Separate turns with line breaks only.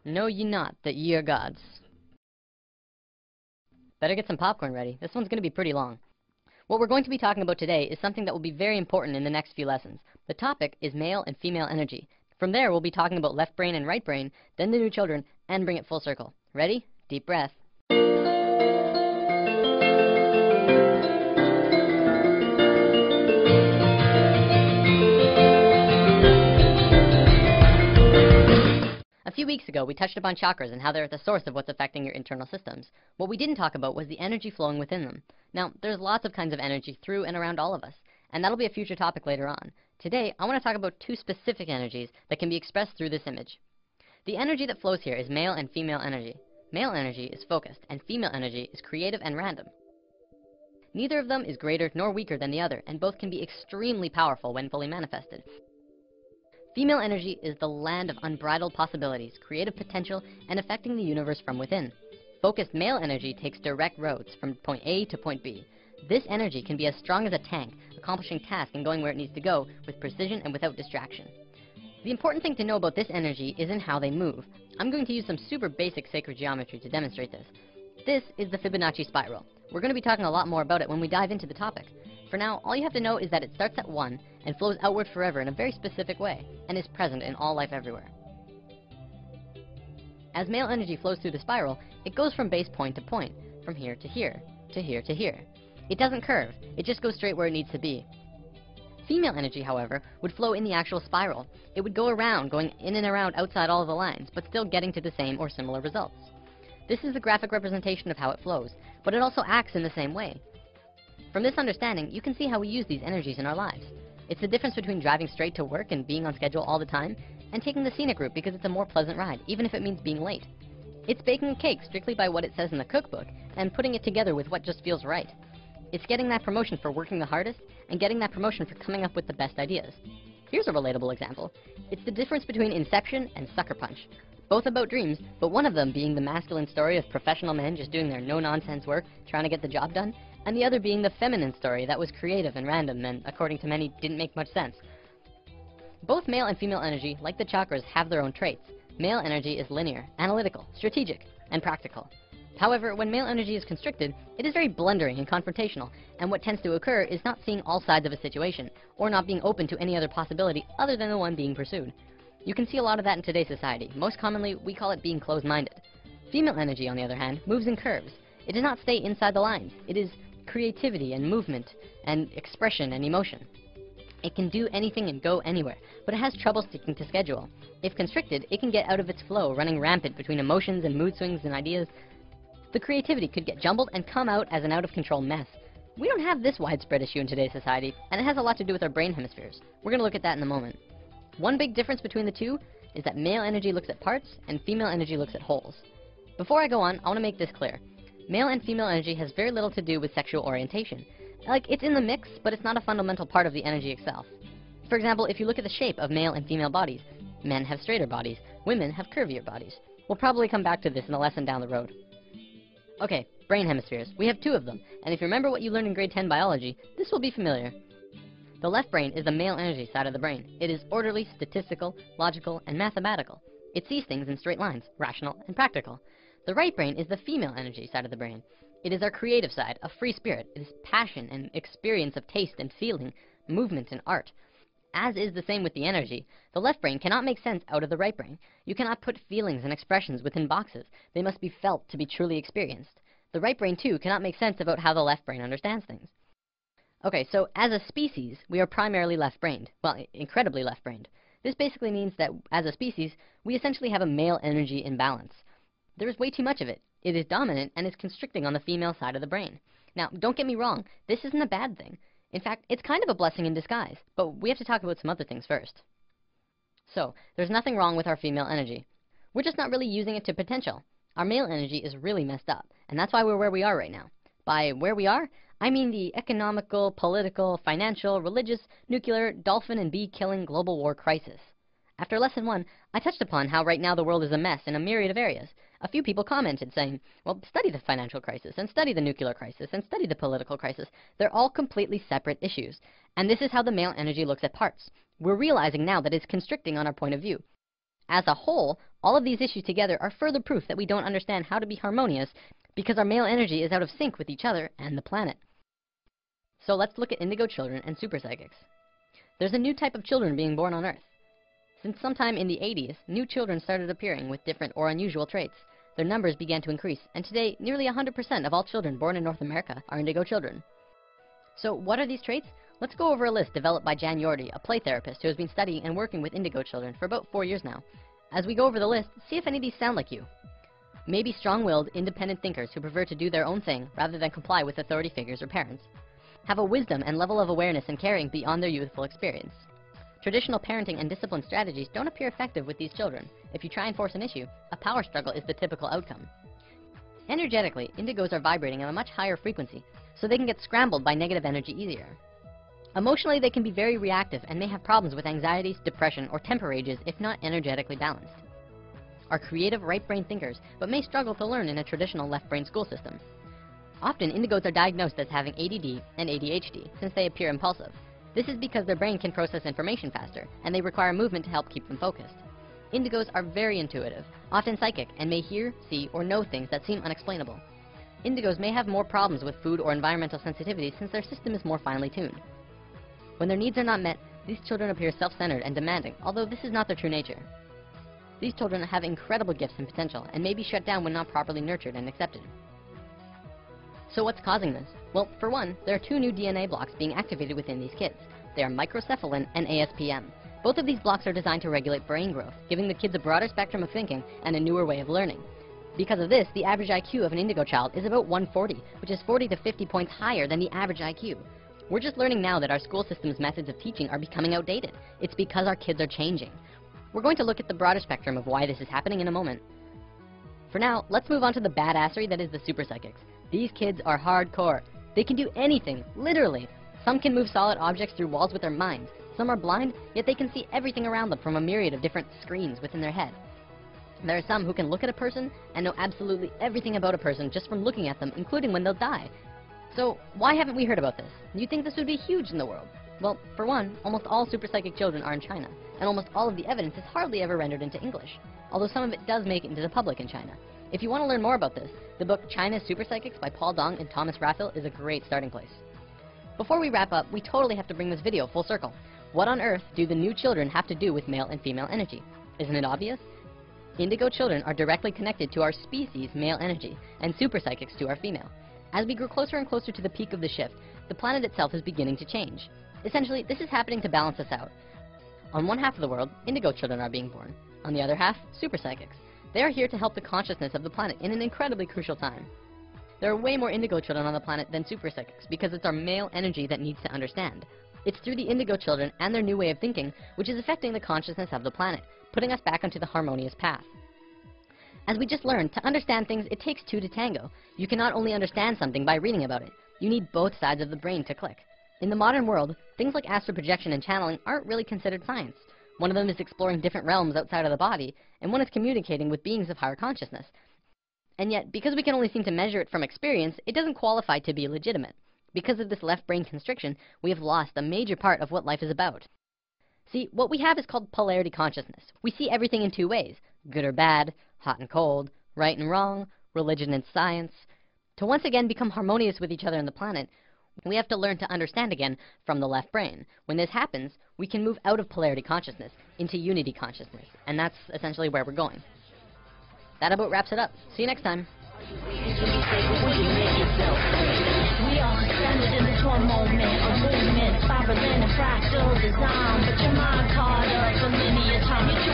Know ye not that ye are gods? Better get some popcorn ready. This one's going to be pretty long. What we're going to be talking about today is something that will be very important in the next few lessons. The topic is male and female energy. From there, we'll be talking about left brain and right brain, then the new children, and bring it full circle. Ready? Deep breath. A few weeks ago, we touched upon chakras and how they're at the source of what's affecting your internal systems. What we didn't talk about was the energy flowing within them. Now, there's lots of kinds of energy through and around all of us, and that'll be a future topic later on. Today, I want to talk about two specific energies that can be expressed through this image. The energy that flows here is male and female energy. Male energy is focused, and female energy is creative and random. Neither of them is greater nor weaker than the other, and both can be extremely powerful when fully manifested. Female energy is the land of unbridled possibilities, creative potential, and affecting the universe from within. Focused male energy takes direct roads from point A to point B. This energy can be as strong as a tank, accomplishing tasks and going where it needs to go with precision and without distraction. The important thing to know about this energy isn't how they move. I'm going to use some super basic sacred geometry to demonstrate this. This is the Fibonacci spiral. We're going to be talking a lot more about it when we dive into the topic. For now, all you have to know is that it starts at 1 and flows outward forever in a very specific way, and is present in all life everywhere. As male energy flows through the spiral, it goes from base point to point, from here to here, to here to here. It doesn't curve, it just goes straight where it needs to be. Female energy, however, would flow in the actual spiral. It would go around, going in and around outside all of the lines, but still getting to the same or similar results. This is the graphic representation of how it flows, but it also acts in the same way. From this understanding, you can see how we use these energies in our lives. It's the difference between driving straight to work and being on schedule all the time, and taking the scenic route because it's a more pleasant ride, even if it means being late. It's baking a cake strictly by what it says in the cookbook, and putting it together with what just feels right. It's getting that promotion for working the hardest, and getting that promotion for coming up with the best ideas. Here's a relatable example. It's the difference between Inception and Sucker Punch. Both about dreams, but one of them being the masculine story of professional men just doing their no-nonsense work, trying to get the job done, and the other being the feminine story that was creative and random and, according to many, didn't make much sense. Both male and female energy, like the chakras, have their own traits. Male energy is linear, analytical, strategic, and practical. However, when male energy is constricted, it is very blundering and confrontational, and what tends to occur is not seeing all sides of a situation, or not being open to any other possibility other than the one being pursued. You can see a lot of that in today's society. Most commonly, we call it being closed-minded. Female energy, on the other hand, moves in curves. It does not stay inside the lines. It is creativity and movement and expression and emotion. It can do anything and go anywhere, but it has trouble sticking to schedule. If constricted, it can get out of its flow, running rampant between emotions and mood swings and ideas. The creativity could get jumbled and come out as an out-of-control mess. We don't have this widespread issue in today's society, and it has a lot to do with our brain hemispheres. We're going to look at that in a moment. One big difference between the two is that male energy looks at parts and female energy looks at wholes. Before I go on, I want to make this clear. Male and female energy has very little to do with sexual orientation. Like, it's in the mix, but it's not a fundamental part of the energy itself. For example, if you look at the shape of male and female bodies, men have straighter bodies, women have curvier bodies. We'll probably come back to this in a lesson down the road. Okay, brain hemispheres. We have 2 of them, and if you remember what you learned in grade 10 biology, this will be familiar. The left brain is the male energy side of the brain. It is orderly, statistical, logical, and mathematical. It sees things in straight lines, rational and practical. The right brain is the female energy side of the brain. It is our creative side, a free spirit. It is passion and experience of taste and feeling, movement and art. As is the same with the energy, the left brain cannot make sense out of the right brain. You cannot put feelings and expressions within boxes. They must be felt to be truly experienced. The right brain, too, cannot make sense about how the left brain understands things. Okay, so as a species, we are primarily left-brained. Well, incredibly left-brained. This basically means that, as a species, we essentially have a male energy imbalance. There is way too much of it. It is dominant and is constricting on the female side of the brain. Now, don't get me wrong, this isn't a bad thing. In fact, it's kind of a blessing in disguise, but we have to talk about some other things first. So, there's nothing wrong with our female energy. We're just not really using it to potential. Our male energy is really messed up, and that's why we're where we are right now. By where we are, I mean the economical, political, financial, religious, nuclear, dolphin and bee-killing global war crisis. After lesson 1, I touched upon how right now the world is a mess in a myriad of areas. A few people commented saying, well, study the financial crisis, and study the nuclear crisis, and study the political crisis. They're all completely separate issues. And this is how the male energy looks at parts. We're realizing now that it's constricting on our point of view. As a whole, all of these issues together are further proof that we don't understand how to be harmonious because our male energy is out of sync with each other and the planet. So let's look at indigo children and super psychics. There's a new type of children being born on Earth. Since sometime in the 80s, new children started appearing with different or unusual traits. Their numbers began to increase, and today, nearly 100% of all children born in North America are indigo children. So what are these traits? Let's go over a list developed by Jan Yordi, a play therapist who has been studying and working with indigo children for about 4 years now. As we go over the list, see if any of these sound like you. Maybe strong-willed, independent thinkers who prefer to do their own thing rather than comply with authority figures or parents. Have a wisdom and level of awareness and caring beyond their youthful experience. Traditional parenting and discipline strategies don't appear effective with these children. If you try and force an issue, a power struggle is the typical outcome. Energetically, indigos are vibrating at a much higher frequency, so they can get scrambled by negative energy easier. Emotionally, they can be very reactive and may have problems with anxieties, depression, or temper rages if not energetically balanced. Are creative right-brain thinkers, but may struggle to learn in a traditional left-brain school system. Often, indigos are diagnosed as having ADD and ADHD, since they appear impulsive. This is because their brain can process information faster, and they require movement to help keep them focused. Indigos are very intuitive, often psychic, and may hear, see, or know things that seem unexplainable. Indigos may have more problems with food or environmental sensitivity since their system is more finely tuned. When their needs are not met, these children appear self-centered and demanding, although this is not their true nature. These children have incredible gifts and potential, and may be shut down when not properly nurtured and accepted. So what's causing this? Well, for one, there are 2 new DNA blocks being activated within these kids. They are microcephalin and ASPM. Both of these blocks are designed to regulate brain growth, giving the kids a broader spectrum of thinking and a newer way of learning. Because of this, the average IQ of an indigo child is about 140, which is 40 to 50 points higher than the average IQ. We're just learning now that our school system's methods of teaching are becoming outdated. It's because our kids are changing. We're going to look at the broader spectrum of why this is happening in a moment. For now, let's move on to the badassery that is the super psychics. These kids are hardcore. They can do anything, literally. Some can move solid objects through walls with their minds. Some are blind, yet they can see everything around them from a myriad of different screens within their head. There are some who can look at a person and know absolutely everything about a person just from looking at them, including when they'll die. So, why haven't we heard about this? You'd think this would be huge in the world. Well, for one, almost all super psychic children are in China, and almost all of the evidence is hardly ever rendered into English, although some of it does make it into the public in China. If you want to learn more about this, the book China's Super Psychics by Paul Dong and Thomas Raphael is a great starting place. Before we wrap up, we totally have to bring this video full circle. What on earth do the new children have to do with male and female energy? Isn't it obvious? Indigo children are directly connected to our species' male energy, and super psychics to our female. As we grow closer and closer to the peak of the shift, the planet itself is beginning to change. Essentially, this is happening to balance us out. On one half of the world, indigo children are being born. On the other half, super psychics. They are here to help the consciousness of the planet in an incredibly crucial time. There are way more indigo children on the planet than super psychics because it's our male energy that needs to understand. It's through the indigo children and their new way of thinking which is affecting the consciousness of the planet, putting us back onto the harmonious path. As we just learned, to understand things, it takes 2 to tango. You cannot only understand something by reading about it. You need both sides of the brain to click. In the modern world, things like astral projection and channeling aren't really considered science. One of them is exploring different realms outside of the body, and one is communicating with beings of higher consciousness. And yet, because we can only seem to measure it from experience, it doesn't qualify to be legitimate. Because of this left brain constriction, we have lost a major part of what life is about. See, what we have is called polarity consciousness. We see everything in 2 ways, good or bad, hot and cold, right and wrong, religion and science. To once again become harmonious with each other on the planet, we have to learn to understand again from the left brain. When this happens, we can move out of polarity consciousness into unity consciousness, and that's essentially where we're going. That about wraps it up. See you next time.
We are stranded in this one moment, a movement, spiraling in fractal design, but your mind caught up a linear time.